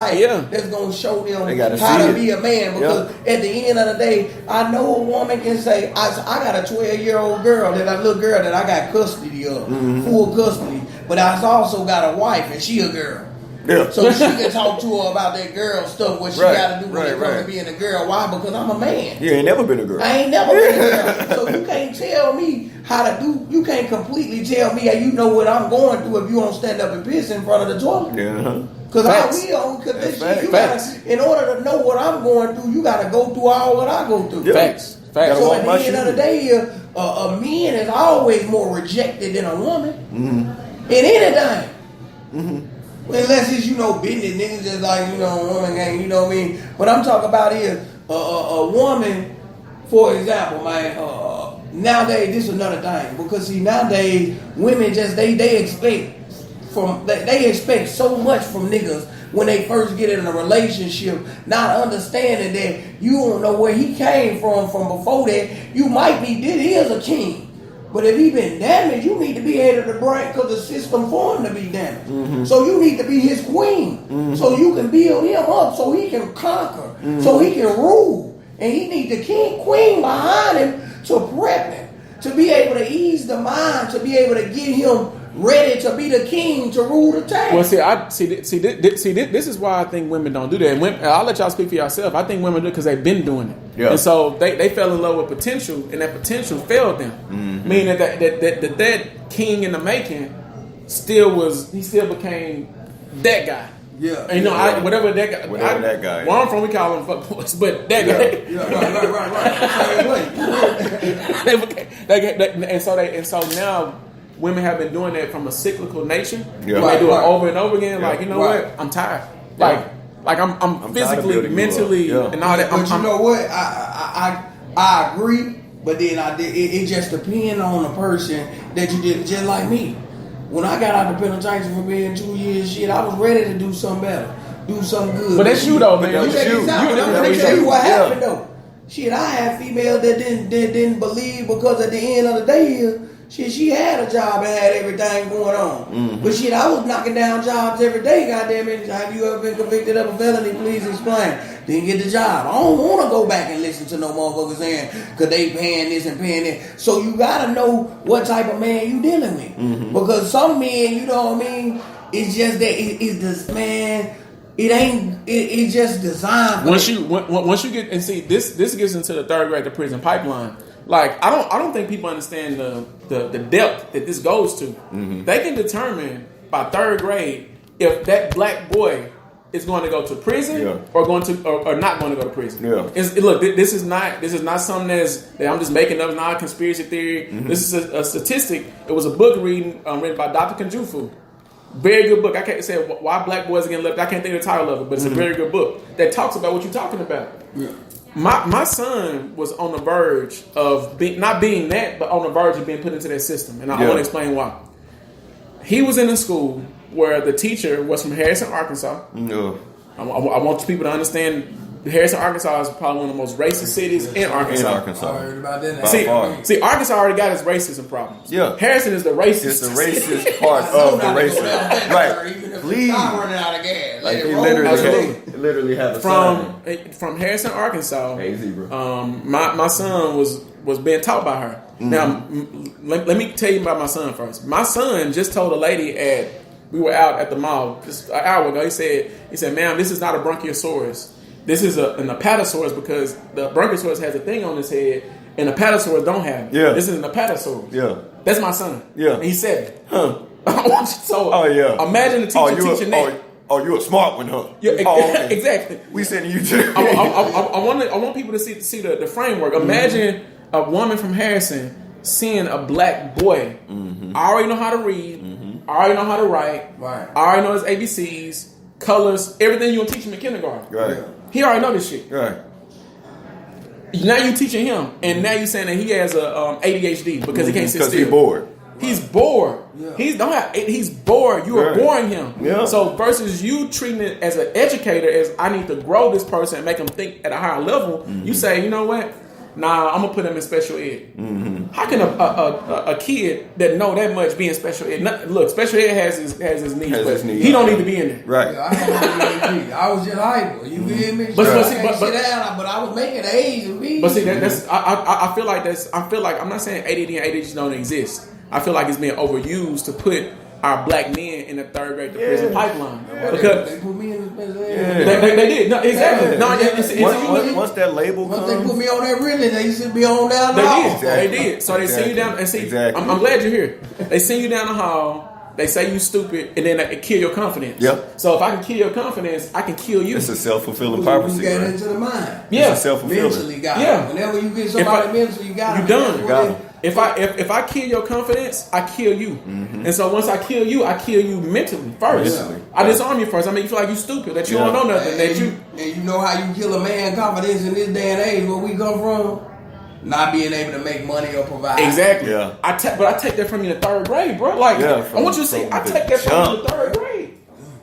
that's gonna show them how to be a man. Because at the end of the day, I know a woman can say, I got a 12-year-old girl, a little girl that I got custody of, full custody. But I also got a wife and she a girl. Yeah. So she can talk to her about that girl stuff, what she got to do when it comes to being a girl. Why? Because I'm a man. You ain't never been a girl. I ain't never been a girl. So you can't tell me how to do. You can't completely tell me how you know what I'm going through if you don't stand up and piss in front of the toilet. Yeah. Because this shit, you gotta, in order to know what I'm going through, you got to go through all what I go through. Yeah. Facts. So at the end of the day, a man is always more rejected than a woman in anything. Unless it's, business niggas just like, woman gang, you know what I mean? But I'm talking about here, a woman, for example, man, nowadays, this is another thing. Because see, nowadays, women just, they expect so much from niggas when they first get in a relationship, not understanding that you don't know where he came from before that. You might be, this is a king. But if he been damaged, you need to be able to bring, because the system for him to be damaged. So you need to be his queen. So you can build him up so he can conquer, so he can rule. And he need the queen behind him to prep him, to be able to ease the mind, to be able to get him ready to be the king to rule the town. Well, this is why I think women don't do that. And I'll let y'all speak for yourself. I think women do it because they've been doing it. Yeah. And so they fell in love with potential, and that potential failed them. Meaning that king in the making still became that guy. Yeah. And whatever that guy. That guy. Where I'm from, we call him fuckboys, but that guy. Right. And so now women have been doing that from a cyclical nature. Yeah. They do it over and over again. Like, what? I'm tired. Like I'm physically, mentally, and all that. But you know what? I agree, but then it just depends on the person that you did. Just like me, when I got out the penitentiary for being 2 years, shit, I was ready to do something better, do something good. But that's you though, man. Let me tell you what happened though. Shit, I had females that didn't believe, because at the end of the day, she had a job and had everything going on. But shit, I was knocking down jobs every day, goddamn it. Have you ever been convicted of a felony? Please explain. Didn't get the job. I don't want to go back and listen to no motherfuckers saying, because they paying this and paying that. So you got to know what type of man you dealing with. Because some men, you know what I mean, it's just that it's this man. It's just designed. Once you get, and see, this gets into the third grade, the prison pipeline. Like, I don't think people understand the depth that this goes to. They can determine by third grade if that black boy is going to go to prison or not going to go to prison. Look, this is not something that I'm just making up. It's not a conspiracy theory. This is a statistic. It was a book written by Dr. Kanjufu. Very good book. I can't say why black boys are getting left. I can't think of the title of it, but it's a very good book that talks about what you're talking about. My son was on the verge of not being that, but on the verge of being put into that system, and I want to explain why. He was in a school where the teacher was from Harrison, Arkansas. I want people to understand Harrison, Arkansas is probably one of the most racist cities in Arkansas. I heard about that. See, Arkansas already got its racism problems. Harrison is the racist. It's the racist part of the racism. Right. Please. I'm running out of gas. Like, he literally have a from Harrison, Arkansas. Hey, zebra. My son was being taught by her. Now, let me tell you about my son first. My son just told a lady we were out at the mall just an hour ago. He said, "Ma'am, this is not a bronchiosaurus. This is an apatosaurus, because the bronchiosaurus has a thing on his head and apatosaurus don't have it. This is an apatosaurus." That's my son. And he's 7. Imagine the teacher teaching that. Oh, you're a smart one, huh? Exactly. We sending you to. I want people to see the framework. Imagine a woman from Harrison seeing a black boy. I already know how to read. I already know how to write. I already know his ABCs, colors, everything you gonna teach him in kindergarten. Right. He already know this shit. Right. Now you teaching him, and now you saying that he has a ADHD because he can't sit still. Because he's bored. He's bored. He's bored. You are boring him. So versus you treating it as an educator, as I need to grow this person and make him think at a higher level, you say, you know what? Nah, I'm gonna put him in special ed. How can a kid that know that much be in special ed? Look, special ed has his needs, he don't need to be in there. Right. Yeah, I was just hyper. You feel me? But I was making A's and B's. But see, I feel like I'm not saying ADD and ADHD don't exist. I feel like it's being overused to put our black men in the third grade to prison pipeline. Because they put me in the special ed. They did. No, exactly. No, once that label comes, they put me on that really, they used to be on down the they hall. did. They did. So they send you down and see. Exactly. I'm glad you're here. They send you down the hall. They say you stupid, and then they kill your confidence. Yep. So if I can kill your confidence, I can kill you. It's a self-fulfilling prophecy. You get right? into the mind. Yeah. It's a self-fulfilling. Mentally got Yeah. it. Whenever you get somebody mentally, you got it. You done. You got it. If I kill your confidence, I kill you. And so once I kill you mentally first. Mentally. I disarm you first. I make you feel like you stupid, that you don't know nothing, And you know how you kill a man confidence in this day and age where we come from? Not being able to make money or provide. Exactly. Yeah. But I take that from you in the third grade, bro. Like, I want you to see, I take that from you in the third grade.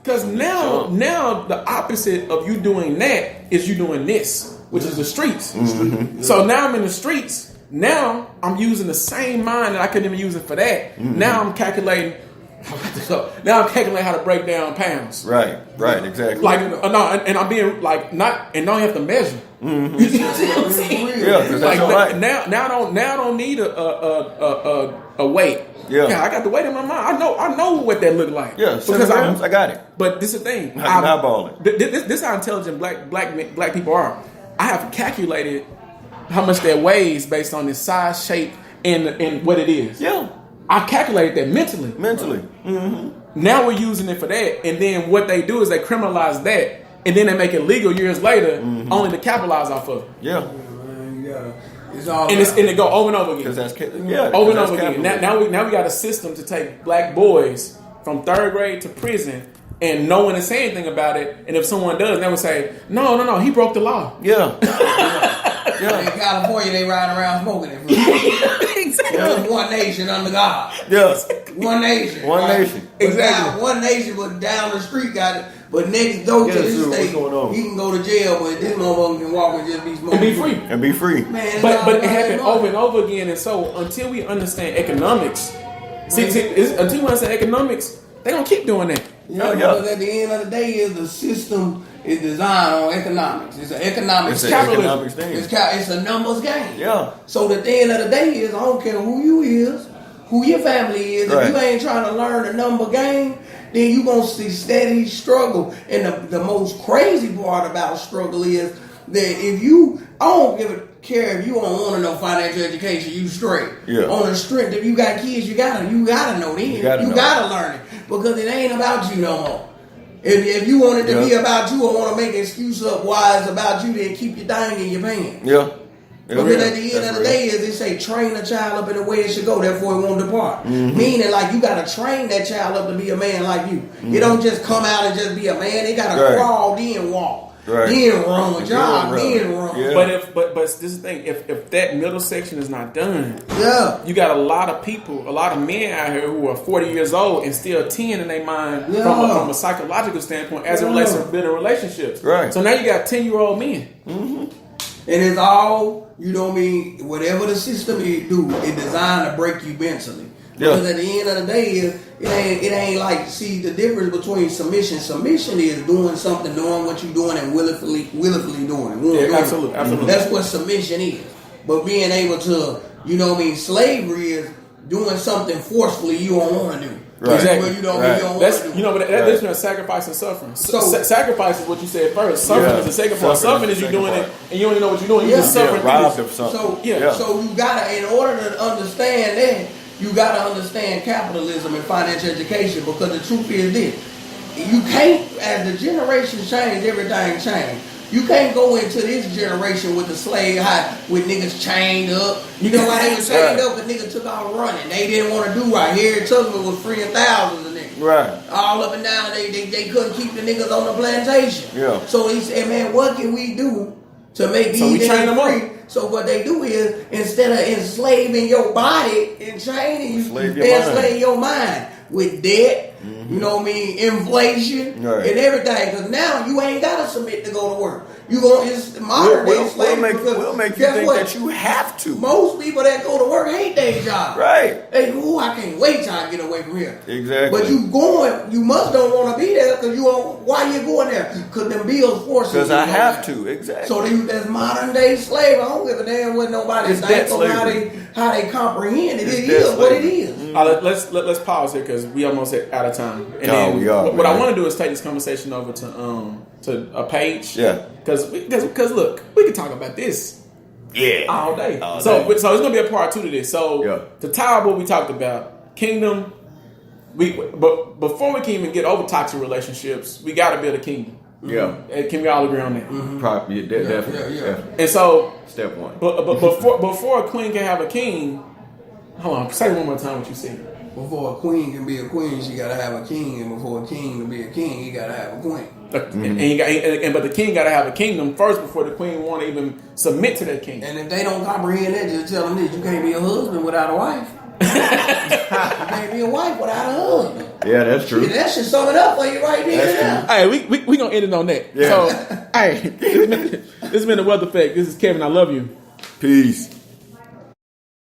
Because now the opposite of you doing that is you doing this, which is the streets. Mm-hmm. So now I'm in the streets. Now I'm using the same mind that I couldn't even use it for that. Mm-hmm. Now I'm calculating. Now I'm calculating how to break down pounds. Right, exactly. Like and I'm being like not and don't have to measure. Mm-hmm. You know what I'm saying? Yeah, because that's all right. Now I don't need a weight. Yeah. I got the weight in my mind. I know what that look like. Yeah, because I got it. But this is the thing. I can eyeball it. This is how intelligent black people are. I have calculated how much that weighs based on its size, shape, and what it is. Yeah. I calculated that mentally. Mm-hmm. Now we're using it for that, and then what they do is they criminalize that, and then they make it legal years later, only to capitalize off of it. Yeah. It's all and it go over and over again. Over and over again. Now we got a system to take black boys from third grade to prison, and no one is saying anything about it. And if someone does, they would say, "No, he broke the law." Yeah. In California, they ride around smoking it. Exactly. Just one nation under God. Yes. One nation. One right? nation. But Exactly. down, one nation, but down the street got it. But next door to this state, he can go to jail, but this motherfucker can walk and just be smoking. And be free. Man, but it happened over and over again. And so until we understand economics, until we understand economics, they gonna keep doing that. Because at the end of the day, is the system is designed on economics. It's an economics thing. It's a numbers game. Yeah. So at the end of the day is I don't care who you is, who your family is. Right. If you ain't trying to learn the number game, then you gonna see steady struggle. And the most crazy part about struggle is that I don't care if you don't want to know financial education, you straight. Yeah. On the strength, if you got kids, you gotta know them. You gotta learn it because it ain't about you no more. If you want it to be about you or want to make an excuse up why it's about you, then keep your thing in your pants. Yeah. Because at the end of the day, is they say train a child up in the way it should go, therefore it won't depart. Meaning, like you got to train that child up to be a man like you. You don't just come out and just be a man. They got to crawl, then walk. Right. Then run, jog, then run. Yeah. But this is the thing. If that middle section is not done, you got a lot of people, a lot of men out here who are 40 years old and still 10 in their mind from a psychological standpoint as it relates to building relationships. Right. So now you got 10-year-old men. And it's all, whatever the system you do, it's designed to break you mentally. Because at the end of the day, it ain't like, see the difference between submission. Submission is doing something, knowing what you're doing, and willfully doing it. Absolutely. That's what submission is. But being able to, slavery is doing something forcefully you don't want to do. Right. Exactly. You don't want to do. But that's between sacrifice and suffering. Sacrifice is what you said first. Suffering is the second part. Suffering is you doing it and you don't even know what you're doing. You just suffering. Robbed of something. So you gotta, in order to understand that, you got to understand capitalism and financial education, because the truth is this. You can't, as the generations change, everything change. You can't go into this generation with the slave high, with niggas chained up. You know why they were chained up? Because niggas took off running. They didn't want to do right. Harriet Tubman was freeing thousands of niggas. Right. All up and down, they couldn't keep the niggas on the plantation. Yeah. So he said, man, what can we do to make these niggas free? So what they do is, instead of enslaving your body and chaining you, they enslave your mind with debt, You know what I mean? Inflation and everything. Because now you ain't got to submit to go to work. You gonna it's modern day slavery. We'll make you think that you have to. Most people that go to work hate their job. Right. They, I can't wait till I get away from here. Exactly. But you must don't want to be there because why you going there? Because them bills forcing you. Because I have to. Exactly. So that's modern day slavery. I don't give a damn what nobody thinks on how they comprehend it. It is what it is. Let's pause here because we almost out of time. And then we are. What I want to do is take this conversation over to a page. Yeah. Because look, we can talk about this. Yeah. All day. So it's gonna be a part 2 to this. So to tie up what we talked about, kingdom. But before we can even get over toxic relationships, we got to build a kingdom. Yeah. Can we all agree on that? Mm-hmm. Probably, definitely. Yeah. And so step 1. But before a queen can have a king, hold on. Say it one more time. What you said. Before a queen can be a queen, she gotta have a king, and before a king can be a king, he gotta have a queen. Mm-hmm. But the king gotta have a kingdom first before the queen want to even submit to that king. And if they don't comprehend that, just tell them this: you can't be a husband without a wife. You can't be a wife without a husband. Yeah, that's true. That should sum it up for you right there. Hey, we gonna end it on that. Yeah. So, hey, this has been the Wealth Effect. This is Kevin. I love you. Peace.